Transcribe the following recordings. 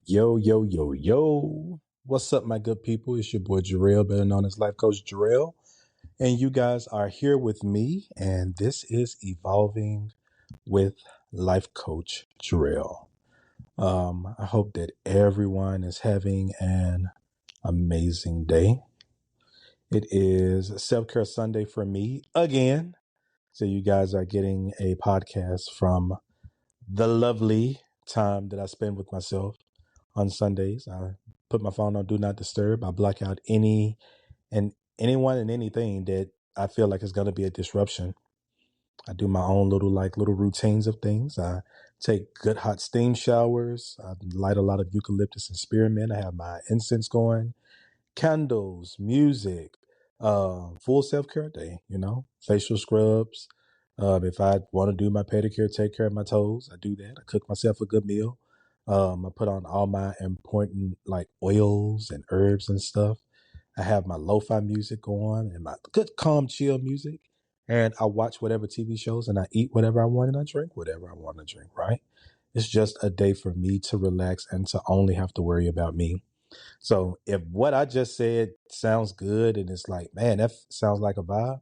Yo, yo, yo, yo. What's up, my good people? It's your boy Jarrell, better known as Life Coach Jarrell. And you guys are here with me, and this is Evolving with Life Coach Jarrell. I hope that everyone is having an amazing day. It is Self Care Sunday for me again. So, you guys are getting a podcast from the lovely time that I spend with myself on Sundays. I put my phone on Do Not Disturb. I block out anyone and anything that I feel like is going to be a disruption. I do my own little routines of things. I take good hot steam showers. I light a lot of eucalyptus and spearmint. I have my incense going, candles, music, full self care day, facial scrubs. If I want to do my pedicure, take care of my toes, I do that. I cook myself a good meal. I put on all my important like oils and herbs and stuff. I have my lo-fi music on and my good calm chill music. And I watch whatever TV shows and I eat whatever I want and I drink whatever I want to drink, right? It's just a day for me to relax and to only have to worry about me. So if what I just said sounds good and it's like, man, that sounds like a vibe,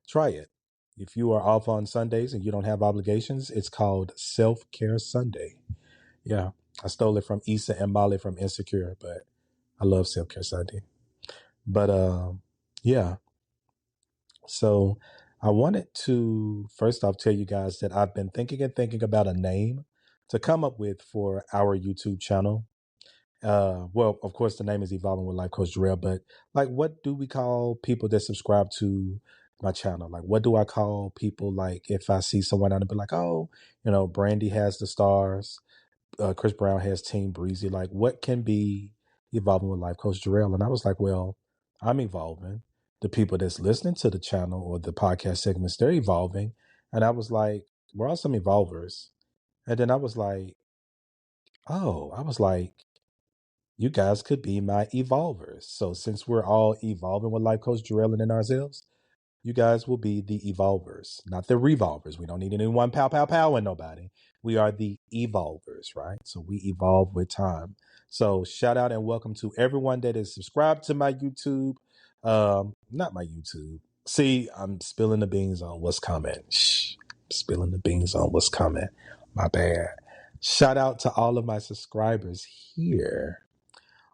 try it. If you are off on Sundays and you don't have obligations, it's called Self Care Sunday. Yeah, I stole it from Issa and Molly from Insecure, but I love Self Care Sunday. But yeah, so I wanted to first off tell you guys that I've been thinking and thinking about a name to come up with for our YouTube channel. Well, of course, the name is Evolving with Life Coach Jarrell, but like, what do we call people that subscribe to my channel? Like, what do I call people? Like, if I see someone out and be like, oh, Brandy has the stars, Chris Brown has Team Breezy. Like, what can be Evolving with Life Coach Jarrell? And I was like, well, I'm evolving. The people that's listening to the channel or the podcast segments, they're evolving. And I was like, we're all some evolvers. And then I was like, you guys could be my evolvers. So since we're all evolving with Life Coach Jarrell and in ourselves, you guys will be the evolvers, not the revolvers. We don't need anyone pow pow pow and nobody. We are the evolvers, right? So we evolve with time. So shout out and welcome to everyone that is subscribed to my YouTube. Not my YouTube. See, I'm spilling the beans on what's coming. Shh, spilling the beans on what's coming. My bad. Shout out to all of my subscribers here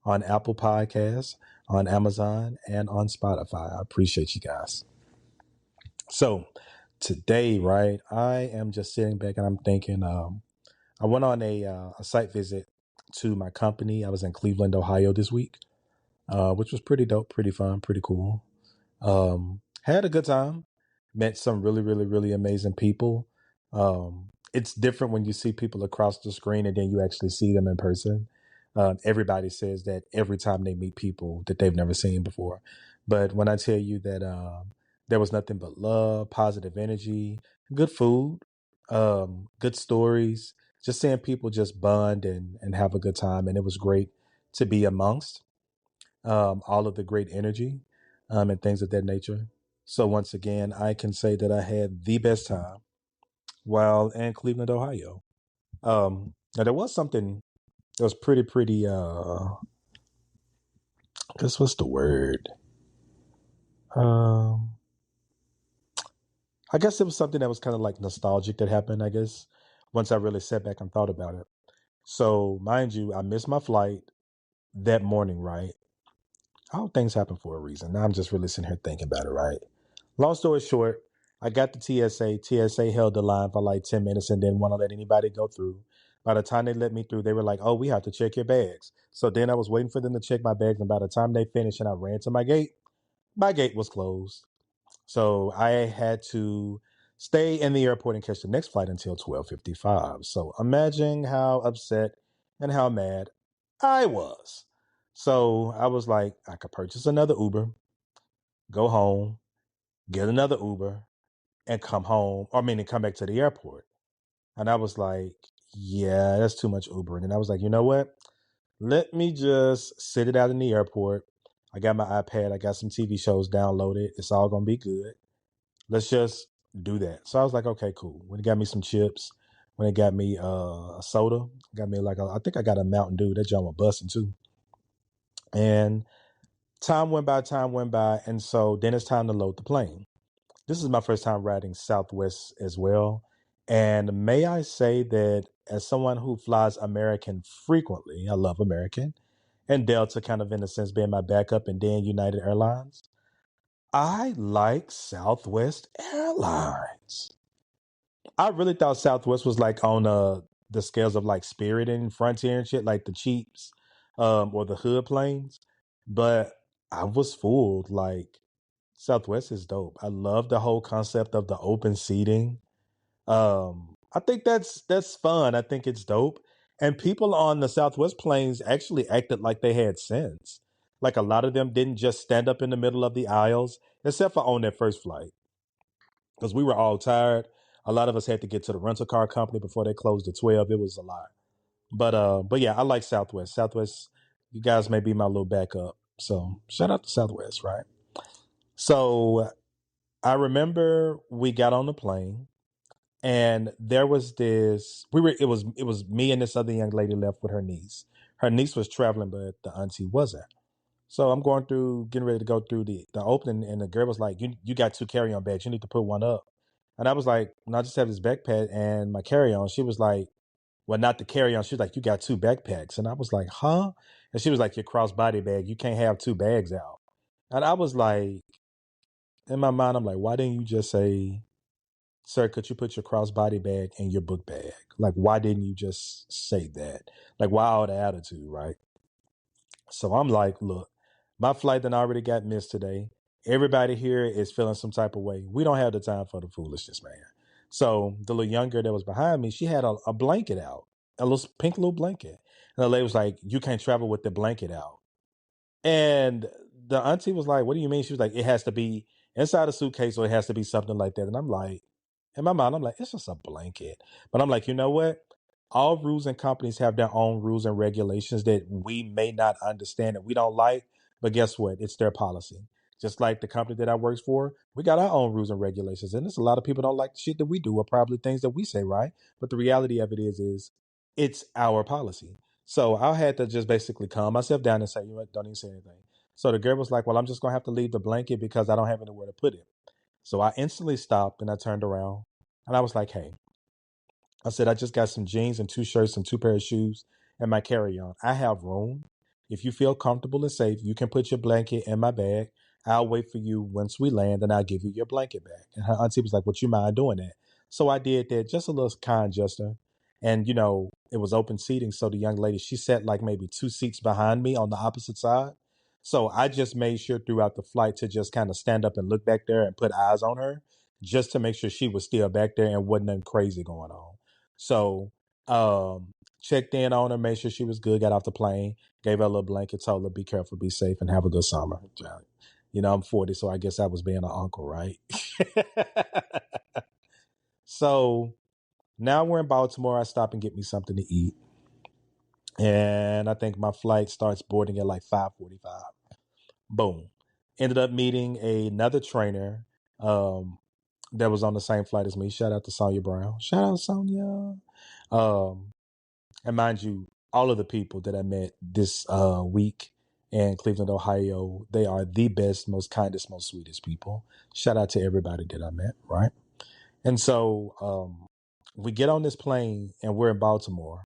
on Apple Podcasts, on Amazon, and on Spotify. I appreciate you guys. So today, right, I am just sitting back and I'm thinking, I went on a site visit to my company. I was in Cleveland, Ohio this week, which was pretty dope, pretty fun, pretty cool. Had a good time. Met some really, really, really amazing people. It's different when you see people across the screen and then you actually see them in person. Everybody says that every time they meet people that they've never seen before. But when I tell you that there was nothing but love, positive energy, good food, good stories, just seeing people just bond and have a good time. And it was great to be amongst all of the great energy and things of that nature. So once again, I can say that I had the best time while in Cleveland, Ohio. Now there was something that was pretty. I guess what's the word? Um, I guess it was something that was kind of like nostalgic that happened. I guess once I really sat back and thought about it. So mind you, I missed my flight that morning. Right? All things happen for a reason. Now I'm just really sitting here thinking about it. Right? Long story short, I got the TSA. TSA held the line for like 10 minutes and didn't want to let anybody go through. By the time they let me through, they were like, oh, we have to check your bags. So then I was waiting for them to check my bags. And by the time they finished and I ran to my gate was closed. So I had to stay in the airport and catch the next flight until 12:55. So imagine how upset and how mad I was. So I was like, I could purchase another Uber, go home, get another Uber, and come home. I mean, and come back to the airport. And I was like, yeah, that's too much Ubering. And I was like, you know what? Let me just sit it out in the airport. I got my iPad. I got some TV shows downloaded. It's all going to be good. Let's just do that. So I was like, okay, cool. When got me some chips. when it got me a soda. Got me I think I got a Mountain Dew. That junk was busting too. And time went by, and so then it's time to load the plane. This is my first time riding Southwest as well. And may I say that as someone who flies American frequently, I love American, and Delta kind of in a sense being my backup, and then United Airlines, I like Southwest Airlines. I really thought Southwest was like on the scales of like Spirit and Frontier and shit, like the cheaps, or the hood planes. But I was fooled. Like Southwest is dope. I love the whole concept of the open seating. I think that's fun. I think it's dope. And people on the Southwest planes actually acted like they had sense. Like a lot of them didn't just stand up in the middle of the aisles, except for on their first flight because we were all tired. A lot of us had to get to the rental car company before they closed at 12. It was a lot. But yeah, I like Southwest. Southwest, you guys may be my little backup. So shout out to Southwest, right? So I remember we got on the plane and there was this it was me and this other young lady left with her niece. Her niece was traveling, but the auntie wasn't. So I'm going through, getting ready to go through the opening, and the girl was like, "You got two carry on bags. You need to put one up." And I was like, "No, I just have this backpack and my carry on." She was like, "Well, not the carry on." She was like, "You got two backpacks," and I was like, "Huh?" And she was like, "Your crossbody bag. You can't have two bags out." And I was like, in my mind, I'm like, "Why didn't you just say, 'Sir, could you put your crossbody bag in your book bag?' Like, why didn't you just say that? Like, why all the attitude, right?" So I'm like, look, my flight done already got missed today. Everybody here is feeling some type of way. We don't have the time for the foolishness, man. So the little young girl that was behind me, she had a blanket out, a little pink little blanket. And the lady was like, "You can't travel with the blanket out." And the auntie was like, "What do you mean?" She was like, "It has to be inside a suitcase or it has to be something like that." And I'm like, in my mind, I'm like, it's just a blanket. But I'm like, you know what? All rules and companies have their own rules and regulations that we may not understand and we don't like. But guess what? It's their policy. Just like the company that I works for, we got our own rules and regulations. And there's a lot of people don't like the shit that we do or probably things that we say, right? But the reality of it is it's our policy. So I had to just basically calm myself down and say, you know what, don't even say anything. So the girl was like, "Well, I'm just gonna have to leave the blanket because I don't have anywhere to put it." So I instantly stopped and I turned around and I was like, "Hey," I said, "I just got some jeans and two shirts and two pair of shoes and my carry on. I have room. If you feel comfortable and safe, you can put your blanket in my bag. I'll wait for you once we land and I'll give you your blanket back." And her auntie was like, "Would you mind doing that?" So I did that, just a little kind gesture. And, it was open seating. So the young lady, she sat like maybe two seats behind me on the opposite side. So I just made sure throughout the flight to just kind of stand up and look back there and put eyes on her just to make sure she was still back there and wasn't nothing crazy going on. So checked in on her, made sure she was good, got off the plane, gave her a little blanket, told her, "Be careful, be safe, and have a good summer." I'm 40, so I guess I was being an uncle, right? So now we're in Baltimore. I stop and get me something to eat. And I think my flight starts boarding at like 5:45. Boom. Ended up meeting another trainer that was on the same flight as me. Shout out to Sonia Brown. Shout out Sonia. Um, and mind you, all of the people that I met this week in Cleveland, Ohio, they are the best, most kindest, most sweetest people. Shout out to everybody that I met, right? And so we get on this plane and we're in Baltimore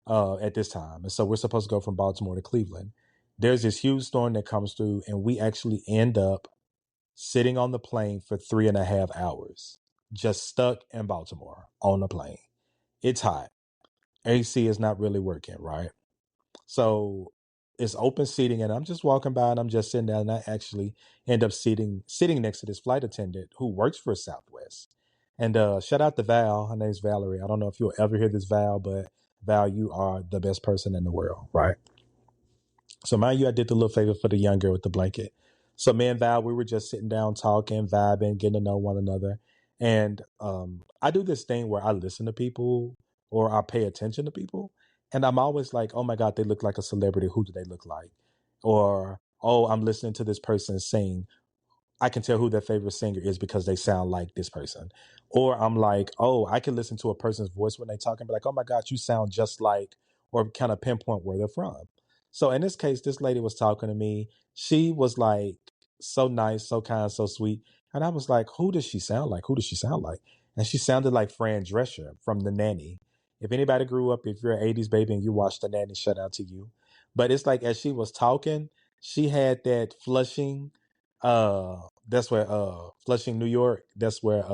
at this time. And so we're supposed to go from Baltimore to Cleveland. There's this huge storm that comes through, and we actually end up sitting on the plane for 3.5 hours, just stuck in Baltimore on the plane. It's hot. AC is not really working, right? So it's open seating, and I'm just walking by and I'm just sitting down, and I actually end up sitting next to this flight attendant who works for Southwest. And shout out to Val. Her name's Valerie. I don't know if you'll ever hear this, Val, but Val, you are the best person in the world, right? So mind you, I did the little favor for the young girl with the blanket. So me and Val, we were just sitting down, talking, vibing, getting to know one another. And I do this thing where I listen to people or I pay attention to people. And I'm always like, "Oh my God, they look like a celebrity. Who do they look like?" Or, "Oh, I'm listening to this person sing. I can tell who their favorite singer is because they sound like this person. Or I'm like, oh, I can listen to a person's voice when they talk and be like, oh my gosh, you sound just like, or kind of pinpoint where they're from. So in this case, this lady was talking to me. She was like so nice, so kind, so sweet. And I was like, who does she sound like? Who does she sound like? And she sounded like Fran Drescher from The Nanny. If anybody grew up, if you're an 80s baby and you watched The Nanny, shout out to you. But it's like as she was talking, she had that Flushing, uh, that's where Flushing, New York, that's where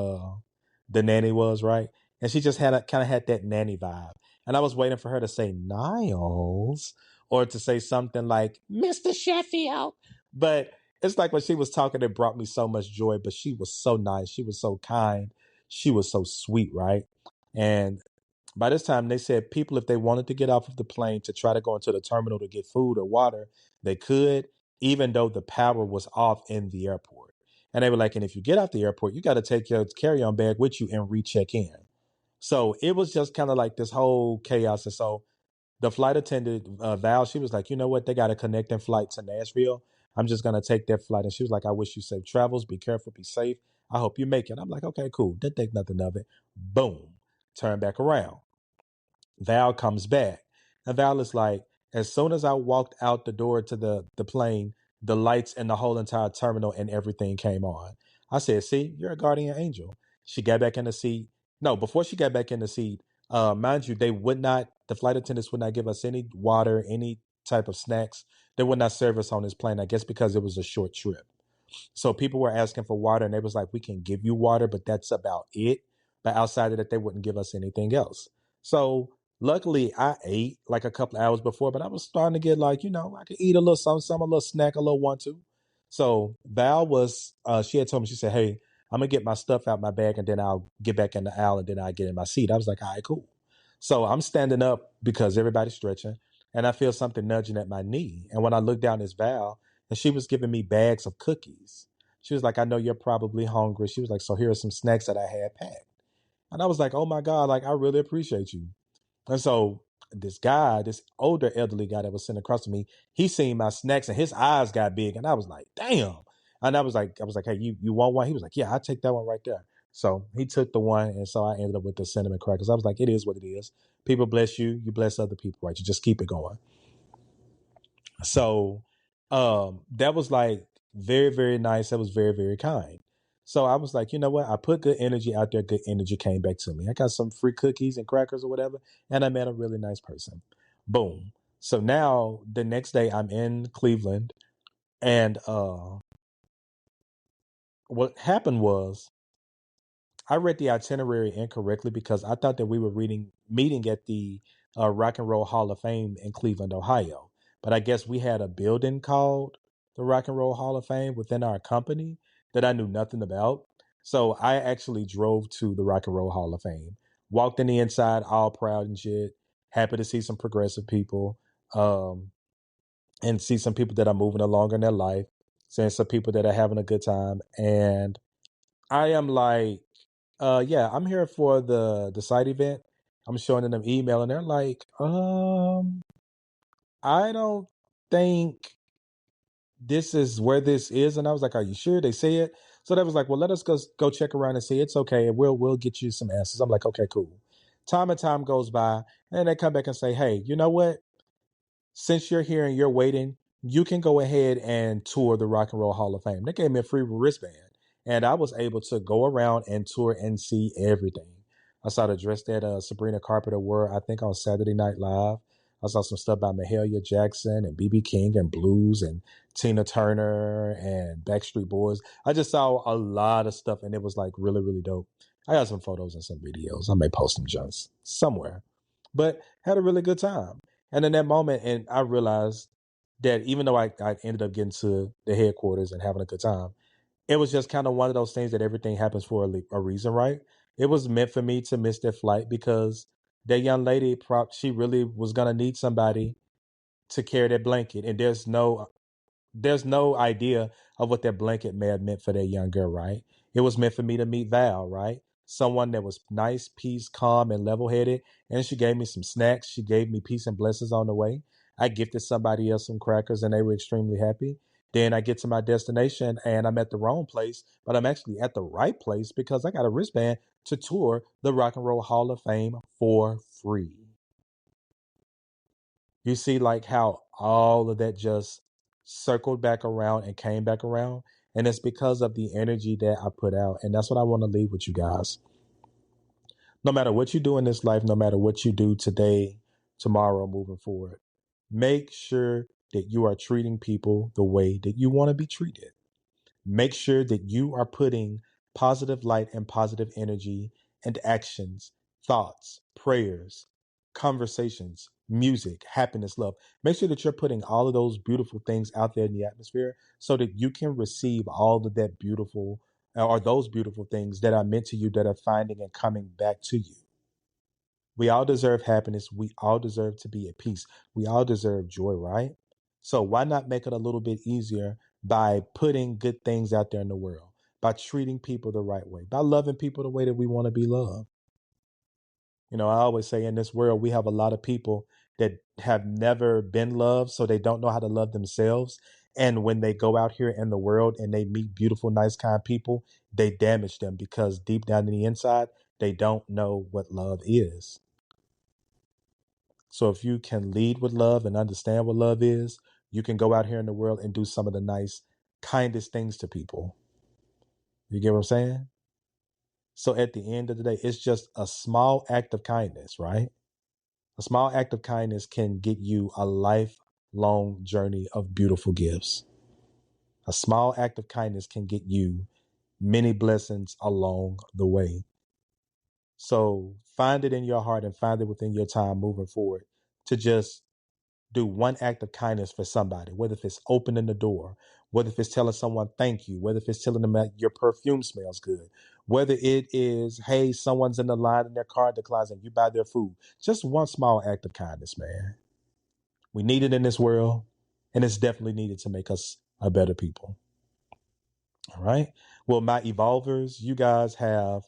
the nanny was, right? And she just had a kind of had that nanny vibe. And I was waiting for her to say Niles or to say something like Mr. Sheffield. But it's like when she was talking, it brought me so much joy. But she was so nice. She was so kind. She was so sweet, right? And by this time, they said people, if they wanted to get off of the plane to try to go into the terminal to get food or water, they could, even though the power was off in the airport. And they were like, and if you get out the airport, you got to take your carry on bag with you and recheck in. So it was just kind of like this whole chaos. And so the flight attendant, Val, she was like, you know what? They got a connecting flight to Nashville. I'm just going to take that flight. And she was like, I wish you safe travels. Be careful. Be safe. I hope you make it. I'm like, okay, cool. Didn't think nothing of it. Boom. Turn back around. Val comes back. And Val is like, as soon as I walked out the door to the plane, the lights in the whole entire terminal and everything came on. I said, see, you're a guardian angel. She got back in the seat. No, before she got back in the seat, mind you, the flight attendants would not give us any water, any type of snacks. They would not serve us on this plane, I guess because it was a short trip. So people were asking for water, and they was like, "We can give you water, but that's about it. But outside of that, they wouldn't give us anything else." So luckily, I ate like a couple of hours before, but I was starting to get like, I could eat a little something, some a little snack, a little one two. So Val was, she had told me, she said, "Hey, I'm gonna get my stuff out my bag, and then I'll get back in the aisle, and then I get in my seat." I was like, "All right, cool." So I'm standing up because everybody's stretching, and I feel something nudging at my knee. And when I look down, it's Val, and she was giving me bags of cookies. She was like, I know you're probably hungry. She was like, so here are some snacks that I had packed. And I was like, oh my God, like I really appreciate you. And so this guy, this older elderly guy that was sitting across from me, he seen my snacks and his eyes got big. And I was like, damn. And I was like, hey, you want one? He was like, yeah, I'll take that one right there. So he took the one. And so I ended up with the cinnamon crackers. I was like, it is what it is. People bless you. You bless other people, right? You just keep it going. So that was like very, very nice. That was very, very kind. So I was like, you know what? I put good energy out there, good energy came back to me. I got some free cookies and crackers or whatever, and I met a really nice person. Boom. So now the next day I'm in Cleveland, and what happened was I read the itinerary incorrectly because I thought that we were meeting at the Rock and Roll Hall of Fame in Cleveland, Ohio. But I guess we had a building called the Rock and Roll Hall of Fame within our company that I knew nothing about. So I actually drove to the Rock and Roll Hall of Fame, walked in the inside, all proud and shit, happy to see some progressive people, um, and see some people that are moving along in their life, seeing some people that are having a good time, and I am like, yeah, I'm here for the site event. I'm showing them email and they're like, I don't think this is where this is. And I was like, are you sure? They say it. So they was like, well, let us go check around and see. It's okay. And we'll get you some answers. I'm like, okay, cool. Time and time goes by and they come back and say, hey, you know what? Since you're here and you're waiting, you can go ahead and tour the Rock and Roll Hall of Fame. They gave me a free wristband, and I was able to go around and tour and see everything. I saw the dress that Sabrina Carpenter wore, I think, on Saturday Night Live. I saw some stuff by Mahalia Jackson and BB King and blues and Tina Turner and Backstreet Boys. I just saw a lot of stuff, and it was like really, really dope. I got some photos and some videos. I may post them just somewhere, but had a really good time. And in that moment, and I realized that even though I ended up getting to the headquarters and having a good time, it was just kind of one of those things that everything happens for a reason, right? It was meant for me to miss that flight because that young lady, she really was gonna need somebody to carry that blanket, and there's no idea of what that blanket may have meant for that young girl, right? It was meant for me to meet Val, right? Someone that was nice, peace, calm, and level headed. And she gave me some snacks. She gave me peace and blessings on the way. I gifted somebody else some crackers and they were extremely happy. Then I get to my destination and I'm at the wrong place, but I'm actually at the right place because I got a wristband to tour the Rock and Roll Hall of Fame for free. You see, like how all of that just circled back around and came back around. And it's because of the energy that I put out. And that's what I want to leave with you guys. No matter what you do in this life, no matter what you do today, tomorrow, moving forward, make sure that you are treating people the way that you want to be treated. Make sure that you are putting positive light and positive energy and actions, thoughts, prayers, conversations, music, happiness, love. Make sure that you're putting all of those beautiful things out there in the atmosphere so that you can receive all of that beautiful or those beautiful things that are meant to you that are finding and coming back to you. We all deserve happiness. We all deserve to be at peace. We all deserve joy, right? So why not make it a little bit easier by putting good things out there in the world, by treating people the right way, by loving people the way that we want to be loved? You know, I always say in this world, we have a lot of people that have never been loved, so they don't know how to love themselves. And when they go out here in the world and they meet beautiful, nice, kind people, they damage them because deep down in the inside, they don't know what love is. So if you can lead with love and understand what love is, you can go out here in the world and do some of the nice, kindest things to people. You get what I'm saying? So at the end of the day, it's just a small act of kindness, right? A small act of kindness can get you a lifelong journey of beautiful gifts. A small act of kindness can get you many blessings along the way. So find it in your heart and find it within your time moving forward to just do one act of kindness for somebody, whether if it's opening the door, whether if it's telling someone thank you, whether if it's telling them that your perfume smells good, whether it is, hey, someone's in the line and their card declines and you buy their food. Just one small act of kindness, man. We need it in this world, and it's definitely needed to make us a better people. All right. Well, my evolvers, you guys have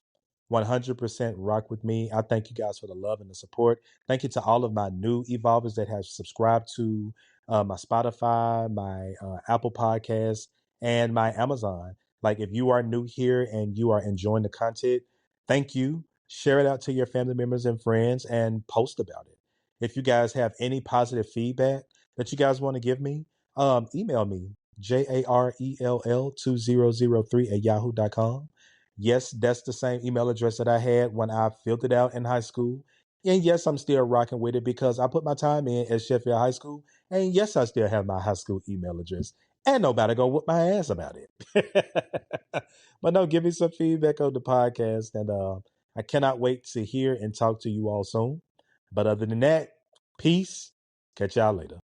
100% rock with me. I thank you guys for the love and the support. Thank you to all of my new evolvers that have subscribed to my Spotify, my Apple Podcasts, and my Amazon. Like, if you are new here and you are enjoying the content, thank you. Share it out to your family members and friends and post about it. If you guys have any positive feedback that you guys want to give me, email me JARELL2003 at yahoo.com. Yes, that's the same email address that I had when I filled it out in high school. And yes, I'm still rocking with it because I put my time in at Sheffield High School. And yes, I still have my high school email address. And nobody gonna whoop my ass about it. But no, give me some feedback on the podcast. And I cannot wait to hear and talk to you all soon. But other than that, peace. Catch y'all later.